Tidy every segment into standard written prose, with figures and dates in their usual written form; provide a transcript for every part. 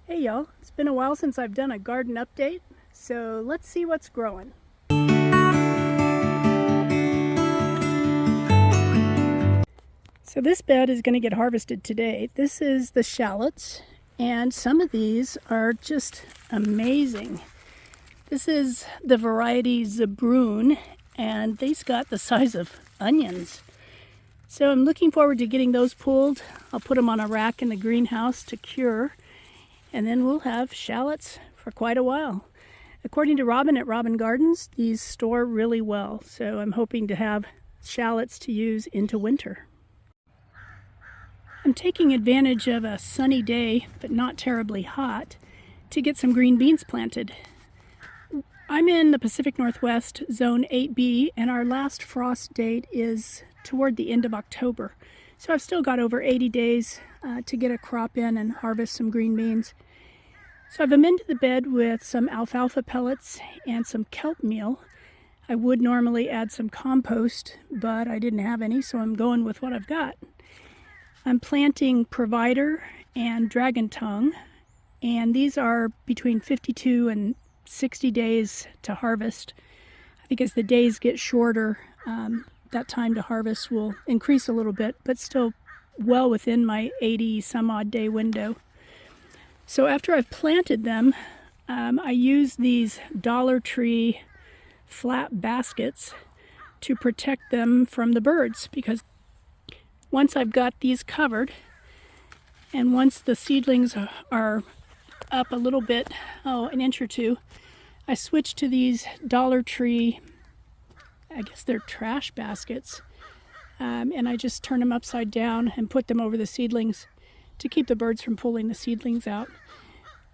Hey y'all, it's been a while since I've done a garden update, so let's see what's growing. So this bed is going to get harvested today. This is the shallots, and some of these are just amazing. This is the variety Zabroon, and they've got the size of onions. So I'm looking forward to getting those pulled. I'll put them on a rack in the greenhouse to cure. And then we'll have shallots for quite a while. According to Robin at Robin Gardens, these store really well. So I'm hoping to have shallots to use into winter. I'm taking advantage of a sunny day, but not terribly hot, to get some green beans planted. I'm in the Pacific Northwest, Zone 8B, and our last frost date is toward the end of October. So I've still got over 80 days to get a crop in and harvest some green beans. So I've amended the bed with some alfalfa pellets and some kelp meal. I would normally add some compost, but I didn't have any, so I'm going with what I've got. I'm planting provider and dragon tongue, and these are between 52 and 60 days to harvest. I think as the days get shorter, that time to harvest will increase a little bit, but still well within my 80 some odd day window. So after I've planted them, I use these Dollar Tree flat baskets to protect them from the birds, because once I've got these covered, and once the seedlings are up a little bit, an inch or two, I switch to these Dollar Tree, I guess they're trash baskets, and I just turn them upside down and put them over the seedlings to keep the birds from pulling the seedlings out.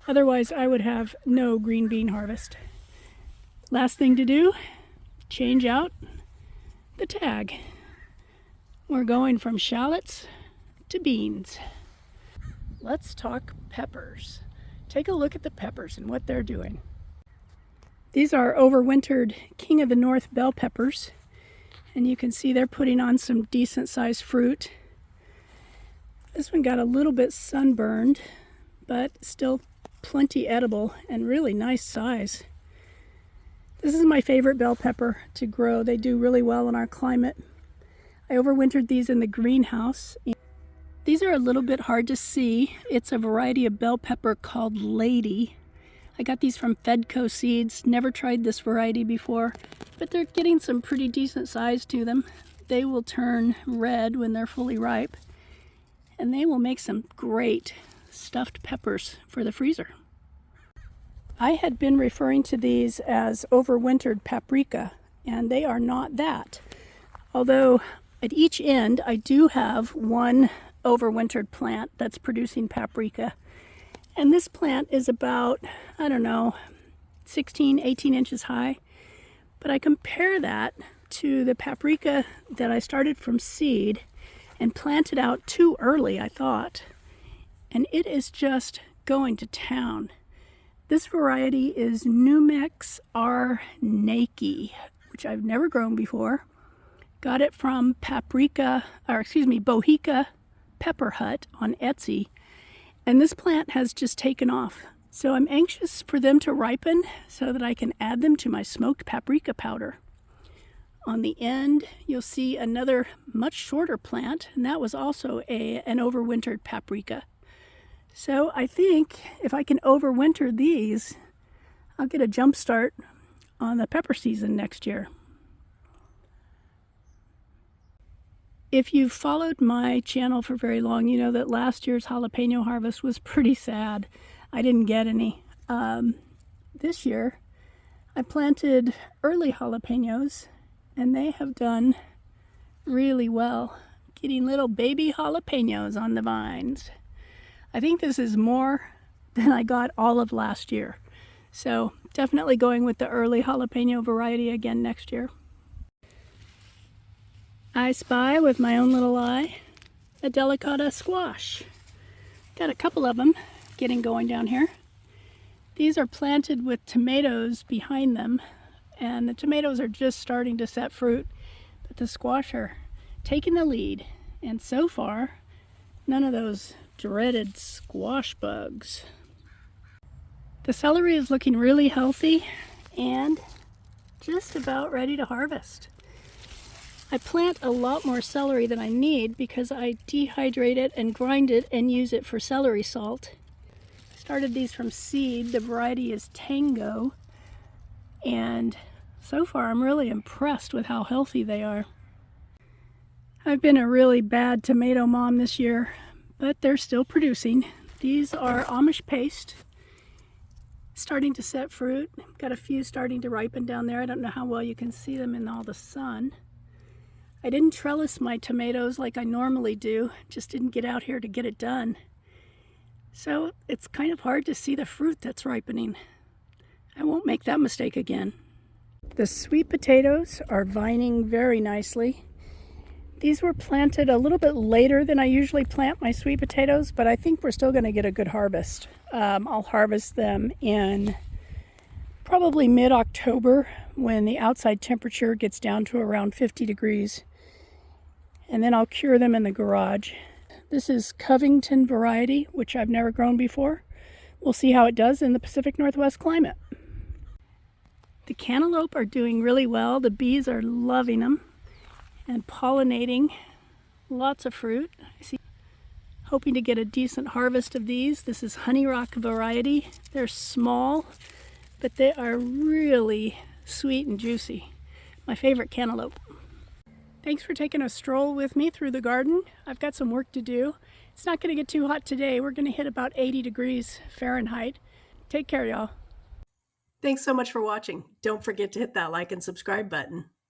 Otherwise, I would have no green bean harvest. Last thing to do, change out the tag. We're going from shallots to beans. Let's talk peppers. Take a look at the peppers and what they're doing. These are overwintered King of the North bell peppers, and you can see they're putting on some decent sized fruit. This one got a little bit sunburned, but still plenty edible and really nice size. This is my favorite bell pepper to grow. They do really well in our climate. I overwintered these in the greenhouse. These are a little bit hard to see. It's a variety of bell pepper called Lady. I got these from Fedco Seeds. Never tried this variety before, but they're getting some pretty decent size to them. They will turn red when they're fully ripe, and they will make some great stuffed peppers for the freezer. I had been referring to these as overwintered paprika, and they are not that. Although at each end I do have one overwintered plant that's producing paprika. And this plant is about, 16, 18 inches high. But I compare that to the paprika that I started from seed and planted out too early, I thought. And it is just going to town. This variety is Numex R. Naki, which I've never grown before. Got it from Bohica Pepper Hut on Etsy. And this plant has just taken off. So I'm anxious for them to ripen so that I can add them to my smoked paprika powder. On the end, you'll see another much shorter plant, and that was also an overwintered paprika. So I think if I can overwinter these, I'll get a jump start on the pepper season next year. If you've followed my channel for very long, you know that last year's jalapeno harvest was pretty sad. I didn't get any. This year, I planted early jalapenos, and they have done really well, getting little baby jalapenos on the vines. I think this is more than I got all of last year. So definitely going with the early jalapeno variety again next year. I spy with my own little eye a delicata squash. Got a couple of them getting going down here. These are planted with tomatoes behind them, and the tomatoes are just starting to set fruit, but the squash are taking the lead. And so far, none of those dreaded squash bugs. The celery is looking really healthy and just about ready to harvest. I plant a lot more celery than I need because I dehydrate it and grind it and use it for celery salt. I started these from seed. The variety is Tango, and so far I'm really impressed with how healthy they are. I've been a really bad tomato mom this year, but they're still producing. These are Amish paste, starting to set fruit. Got a few starting to ripen down there. I don't know how well you can see them in all the sun. I didn't trellis my tomatoes like I normally do, just didn't get out here to get it done. So it's kind of hard to see the fruit that's ripening. I won't make that mistake again. The sweet potatoes are vining very nicely. These were planted a little bit later than I usually plant my sweet potatoes, but I think we're still going to get a good harvest. I'll harvest them in probably mid-October when the outside temperature gets down to around 50 degrees. And then I'll cure them in the garage. This is Covington variety, which I've never grown before. We'll see how it does in the Pacific Northwest climate. The cantaloupe are doing really well. The bees are loving them and pollinating. Lots of fruit. Hoping to get a decent harvest of these. This is Honey Rock variety. They're small, but they are really sweet and juicy. My favorite cantaloupe. Thanks for taking a stroll with me through the garden. I've got some work to do. It's not going to get too hot today. We're going to hit about 80 degrees Fahrenheit. Take care, y'all. Thanks so much for watching. Don't forget to hit that like and subscribe button.